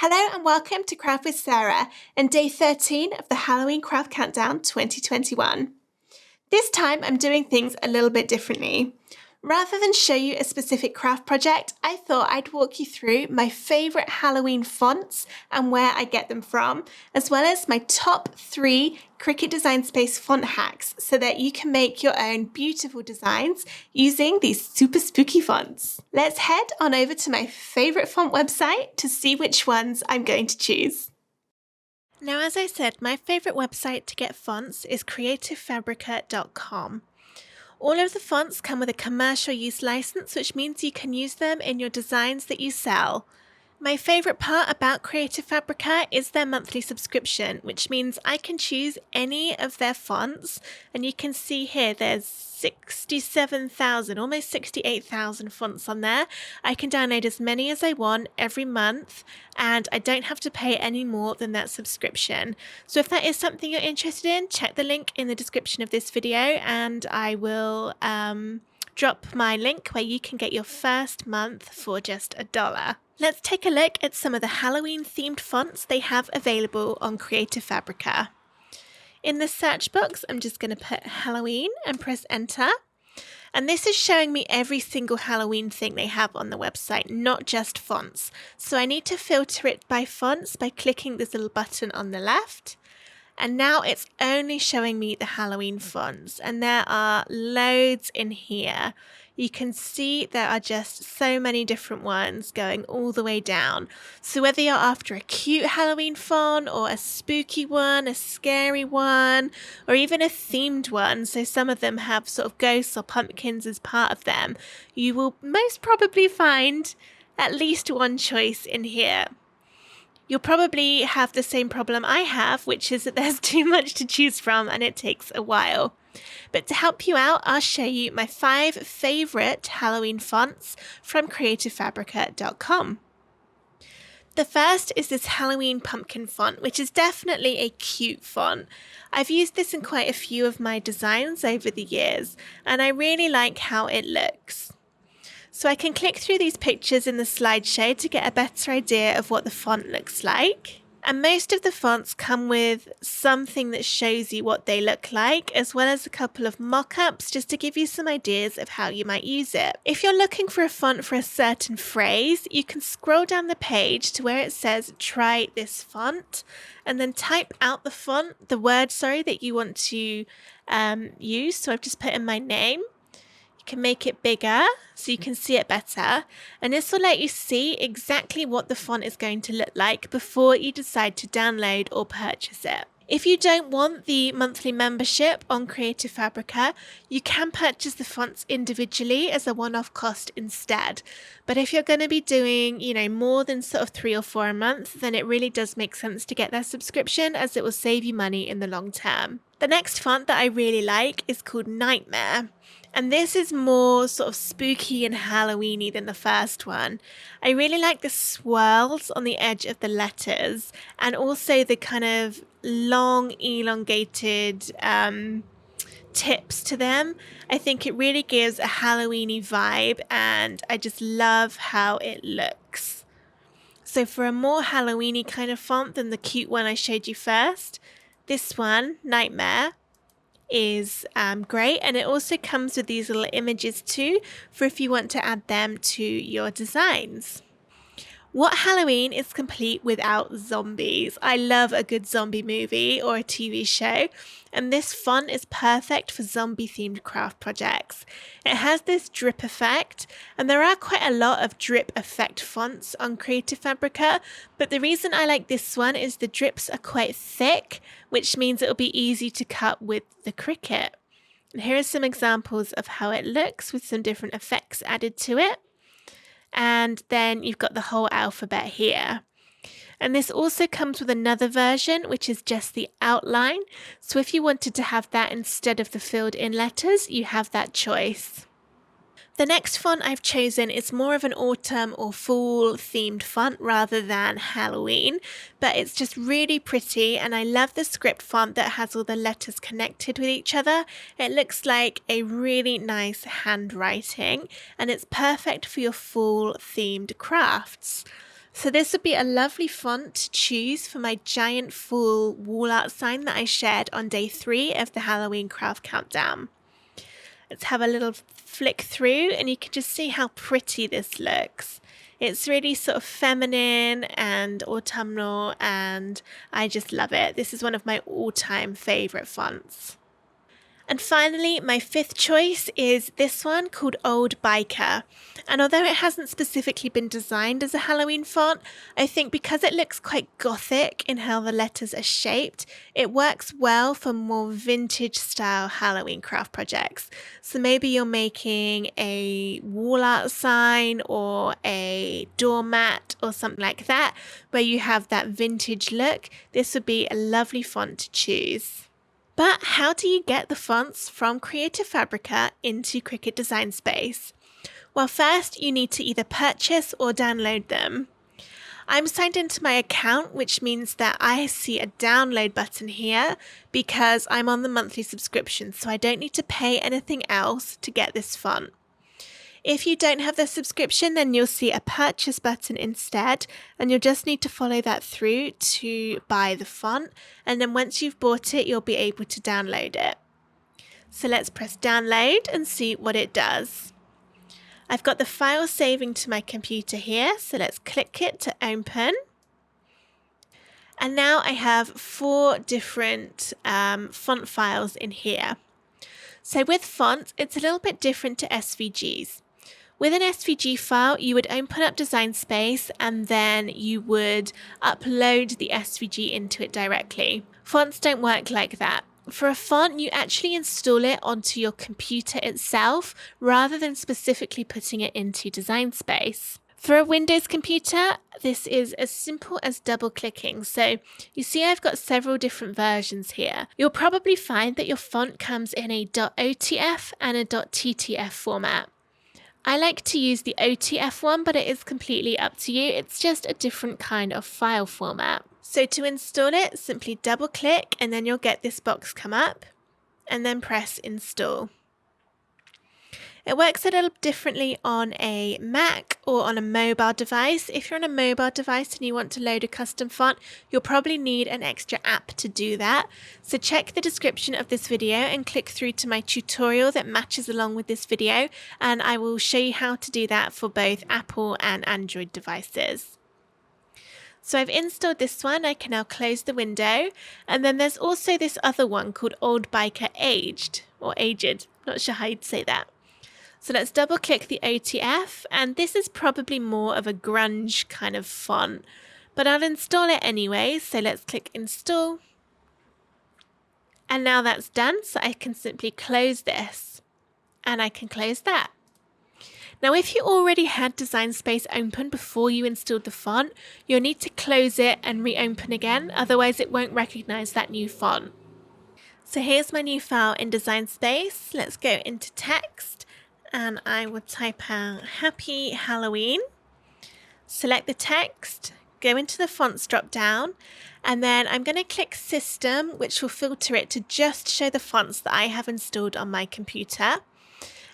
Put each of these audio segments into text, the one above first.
Hello and welcome to Craft with Sarah and day 13 of the Halloween Craft Countdown 2021. This time I'm doing things a little bit differently. Rather than show you a specific craft project, I thought I'd walk you through my favourite Halloween fonts and where I get them from, as well as my top 3 Cricut Design Space font hacks so that you can make your own beautiful designs using these super spooky fonts. Let's head on over to my favourite font website to see which ones I'm going to choose. Now, as I said, my favourite website to get fonts is creativefabrica.com. All of the fonts come with a commercial use license, which means you can use them in your designs that you sell. My favourite part about Creative Fabrica is their monthly subscription, which means I can choose any of their fonts, and you can see here there's 67,000, almost 68,000 fonts on there. I can download as many as I want every month, and I don't have to pay any more than that subscription. So if that is something you're interested in, check the link in the description of this video, and I will drop my link where you can get your first month for just $1. Let's take a look at some of the Halloween themed fonts they have available on Creative Fabrica. In the search box, I'm just going to put Halloween and press enter. And this is showing me every single Halloween thing they have on the website, not just fonts. So I need to filter it by fonts by clicking this little button on the left. And now it's only showing me the Halloween fonts, and there are loads in here. You can see there are just so many different ones going all the way down. So whether you're after a cute Halloween font or a spooky one, a scary one, or even a themed one, so some of them have sort of ghosts or pumpkins as part of them, you will most probably find at least one choice in here. You'll probably have the same problem I have, which is that there's too much to choose from and it takes a while. But to help you out, I'll show you my 5 favourite Halloween fonts from creativefabrica.com. The first is this Halloween pumpkin font, which is definitely a cute font. I've used this in quite a few of my designs over the years, and I really like how it looks. So I can click through these pictures in the slideshow to get a better idea of what the font looks like. And most of the fonts come with something that shows you what they look like, as well as a couple of mock-ups just to give you some ideas of how you might use it. If you're looking for a font for a certain phrase, you can scroll down the page to where it says try this font, and then type out the word that you want to use. So I've just put in my name. Can make it bigger so you can see it better, and this will let you see exactly what the font is going to look like before you decide to download or purchase it. If you don't want the monthly membership on Creative Fabrica, you can purchase the fonts individually as a one-off cost instead. But if you're going to be doing, more than sort of 3 or 4 a month, then it really does make sense to get that subscription, as it will save you money in the long term. The next font that I really like is called Nightmare. And this is more sort of spooky and Halloweeny than the first one. I really like the swirls on the edge of the letters, and also the kind of long elongated tips to them. I think it really gives a Halloweeny vibe, and I just love how it looks. So for a more Halloweeny kind of font than the cute one I showed you first, this one, Nightmare, is great, and it also comes with these little images too for if you want to add them to your designs. What Halloween is complete without zombies? I love a good zombie movie or a TV show, and this font is perfect for zombie themed craft projects. It has this drip effect, and there are quite a lot of drip effect fonts on Creative Fabrica, but the reason I like this one is the drips are quite thick, which means it will be easy to cut with the Cricut. And here are some examples of how it looks with some different effects added to it. And then you've got the whole alphabet here. And this also comes with another version, which is just the outline. So if you wanted to have that instead of the filled in letters, you have that choice. The next font I've chosen is more of an autumn or fall themed font rather than Halloween, but it's just really pretty, and I love the script font that has all the letters connected with each other. It looks like a really nice handwriting, and it's perfect for your fall themed crafts. So this would be a lovely font to choose for my giant full wall art sign that I shared on day 3 of the Halloween Craft Countdown. Let's have a little flick through and you can just see how pretty this looks. It's really sort of feminine and autumnal and I just love it. This is one of my all-time favourite fonts. And finally, my 5th choice is this one called Old Biker. And although it hasn't specifically been designed as a Halloween font, I think because it looks quite gothic in how the letters are shaped, it works well for more vintage style Halloween craft projects. So maybe you're making a wall art sign or a doormat or something like that, where you have that vintage look. This would be a lovely font to choose. But how do you get the fonts from Creative Fabrica into Cricut Design Space? Well, first you need to either purchase or download them. I'm signed into my account, which means that I see a download button here because I'm on the monthly subscription, so I don't need to pay anything else to get this font. If you don't have the subscription, then you'll see a purchase button instead, and you'll just need to follow that through to buy the font, and then once you've bought it, you'll be able to download it. So let's press download and see what it does. I've got the file saving to my computer here, so let's click it to open. And now I have 4 different font files in here. So with fonts, it's a little bit different to SVGs. With an SVG file, you would open up Design Space and then you would upload the SVG into it directly. Fonts don't work like that. For a font, you actually install it onto your computer itself rather than specifically putting it into Design Space. For a Windows computer, this is as simple as double clicking. So you see I've got several different versions here. You'll probably find that your font comes in a .otf and a .ttf format. I like to use the OTF one, but it is completely up to you. It's just a different kind of file format. So to install it, simply double click and then you'll get this box come up and then press install. It works a little differently on a Mac or on a mobile device. If you're on a mobile device and you want to load a custom font, you'll probably need an extra app to do that. So check the description of this video and click through to my tutorial that matches along with this video, and I will show you how to do that for both Apple and Android devices. So I've installed this one. I can now close the window, and then there's also this other one called Old Biker Aged or Aged. Not sure how you'd say that. So let's double click the OTF, and this is probably more of a grunge kind of font, but I'll install it anyway. So let's click install. And now that's done, so I can simply close this and I can close that. Now, if you already had Design Space open before you installed the font, you'll need to close it and reopen again, otherwise it won't recognize that new font. So here's my new file in Design Space. Let's go into text. And I will type out Happy Halloween, select the text, go into the fonts drop down, and then I'm going to click System, which will filter it to just show the fonts that I have installed on my computer.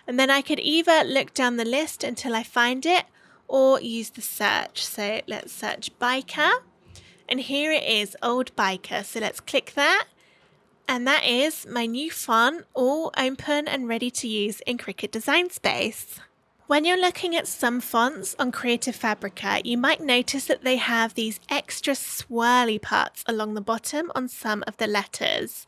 And then I could either look down the list until I find it or use the search. So let's search Biker, and here it is, Old Biker. So let's click that. And that is my new font, all open and ready to use in Cricut Design Space. When you're looking at some fonts on Creative Fabrica, you might notice that they have these extra swirly parts along the bottom on some of the letters.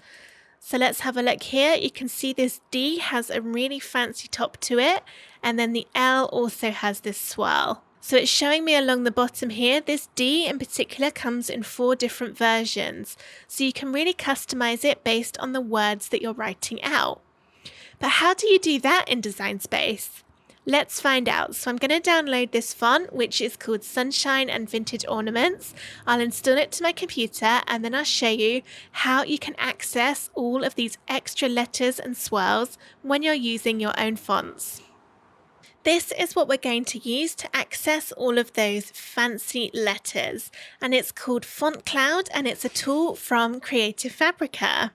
So let's have a look here. You can see this D has a really fancy top to it, and then the L also has this swirl. So it's showing me along the bottom here, this D in particular comes in 4 different versions. So you can really customize it based on the words that you're writing out. But how do you do that in Design Space? Let's find out. So I'm going to download this font, which is called Sunshine and Vintage Ornaments. I'll install it to my computer, and then I'll show you how you can access all of these extra letters and swirls when you're using your own fonts. This is what we're going to use to access all of those fancy letters, and it's called Font Cloud, and it's a tool from Creative Fabrica.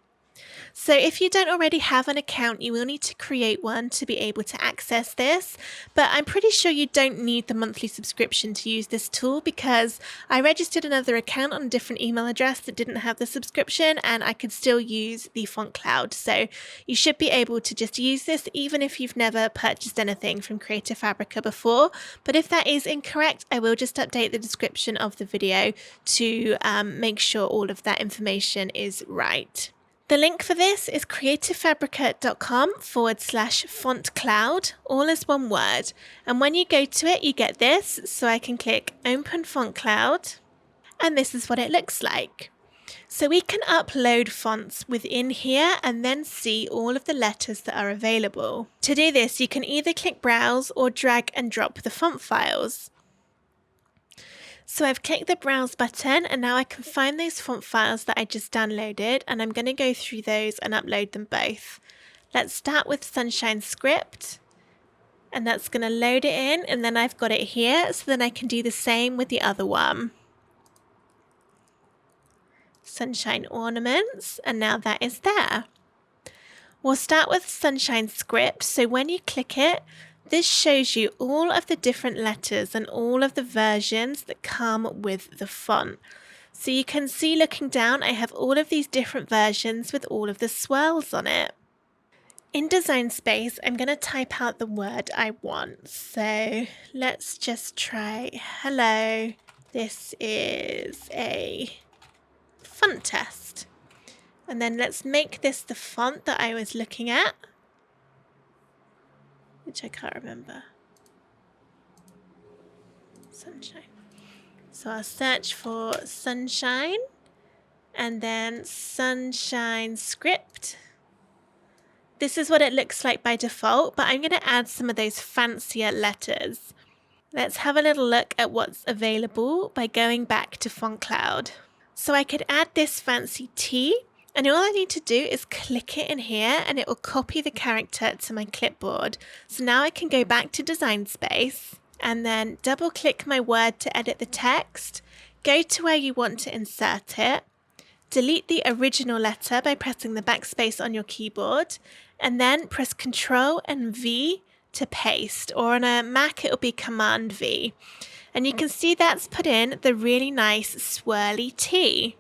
So if you don't already have an account, you will need to create one to be able to access this, but I'm pretty sure you don't need the monthly subscription to use this tool because I registered another account on a different email address that didn't have the subscription and I could still use the font cloud. So you should be able to just use this even if you've never purchased anything from Creative Fabrica before. But if that is incorrect, I will just update the description of the video to make sure all of that information is right. The link for this is creativefabrica.com/font cloud, all as one word. And when you go to it, you get this. So I can click Open Font Cloud, and this is what it looks like. So we can upload fonts within here and then see all of the letters that are available. To do this, you can either click Browse or drag and drop the font files. So I've clicked the Browse button and now I can find those font files that I just downloaded, and I'm going to go through those and upload them both. Let's start with Sunshine Script, and that's going to load it in, and then I've got it here, so then I can do the same with the other one. Sunshine Ornaments, and now that is there. We'll start with Sunshine Script, so when you click it, this shows you all of the different letters and all of the versions that come with the font. So you can see looking down, I have all of these different versions with all of the swirls on it. In Design Space, I'm going to type out the word I want. So let's just try hello. This is a font test. And then let's make this the font that I was looking at, which I can't remember. Sunshine. So I'll search for Sunshine and then Sunshine Script. This is what it looks like by default, but I'm going to add some of those fancier letters. Let's have a little look at what's available by going back to Font Cloud. So I could add this fancy T, and all I need to do is click it in here and it will copy the character to my clipboard. So now I can go back to Design Space and then double click my word to edit the text, go to where you want to insert it, delete the original letter by pressing the backspace on your keyboard, and then press Ctrl and V to paste, or on a Mac it'll be Command V. And you can see that's put in the really nice swirly T.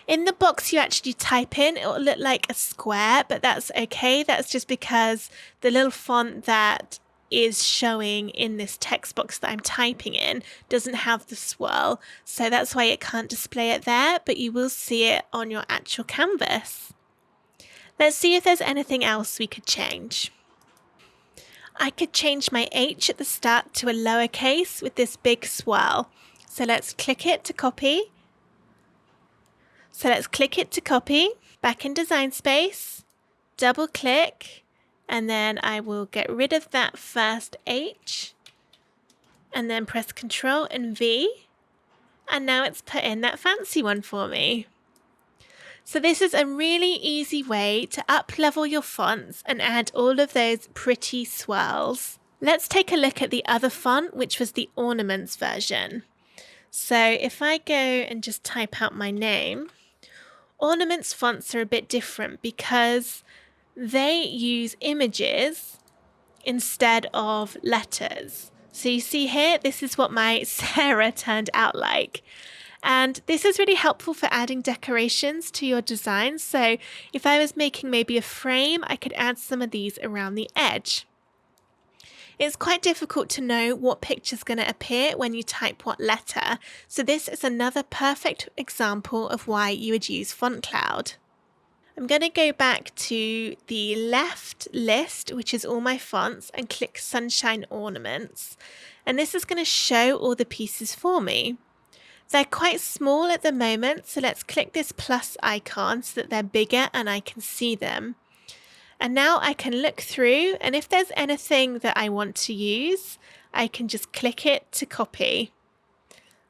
In the box you actually type in, it will look like a square, but that's okay. That's just because the little font that is showing in this text box that I'm typing in doesn't have the swirl. So that's why it can't display it there, but you will see it on your actual canvas. Let's see if there's anything else we could change. I could change my H at the start to a lowercase with this big swirl. So let's click it to copy. Back in Design Space, double click, and then I will get rid of that first H, and then press Ctrl and V, and now it's put in that fancy one for me. So this is a really easy way to up-level your fonts and add all of those pretty swirls. Let's take a look at the other font, which was the Ornaments version. So if I go and just type out my name, Ornaments fonts are a bit different because they use images instead of letters. So you see here, this is what my Sarah turned out like. And this is really helpful for adding decorations to your design. So if I was making maybe a frame, I could add some of these around the edge. It's quite difficult to know what picture is going to appear when you type what letter. So this is another perfect example of why you would use Font Cloud. I'm going to go back to the left list, which is all my fonts, and click Sunshine Ornaments. And this is going to show all the pieces for me. They're quite small at the moment, so let's click this plus icon so that they're bigger and I can see them. And now I can look through, and if there's anything that I want to use, I can just click it to copy.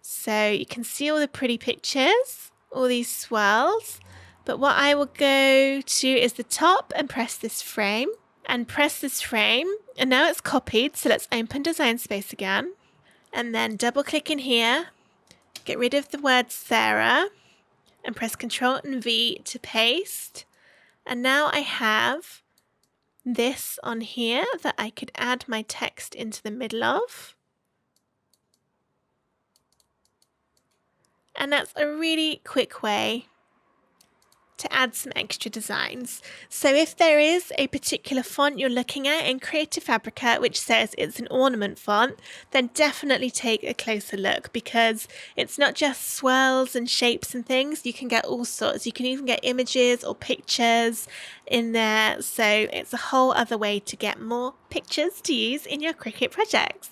So you can see all the pretty pictures, all these swirls. But what I will go to is the top and press this frame, and now it's copied. So let's open Design Space again, and then double click in here, get rid of the word Sarah, and press Ctrl and V to paste. And now I have this on here that I could add my text into the middle of. And that's a really quick way to add some extra designs. So if there is a particular font you're looking at in Creative Fabrica which says it's an ornament font, then definitely take a closer look, because it's not just swirls and shapes and things. You can get all sorts. You can even get images or pictures in there. So it's a whole other way to get more pictures to use in your Cricut projects.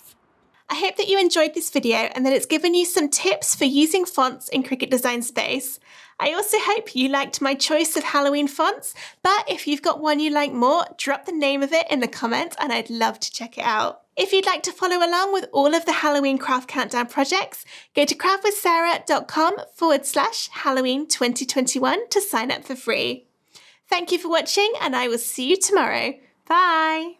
I hope that you enjoyed this video and that it's given you some tips for using fonts in Cricut Design Space. I also hope you liked my choice of Halloween fonts, but if you've got one you like more, drop the name of it in the comments and I'd love to check it out. If you'd like to follow along with all of the Halloween Craft Countdown projects, go to craftwithsarah.com/Halloween 2021 to sign up for free. Thank you for watching and I will see you tomorrow. Bye!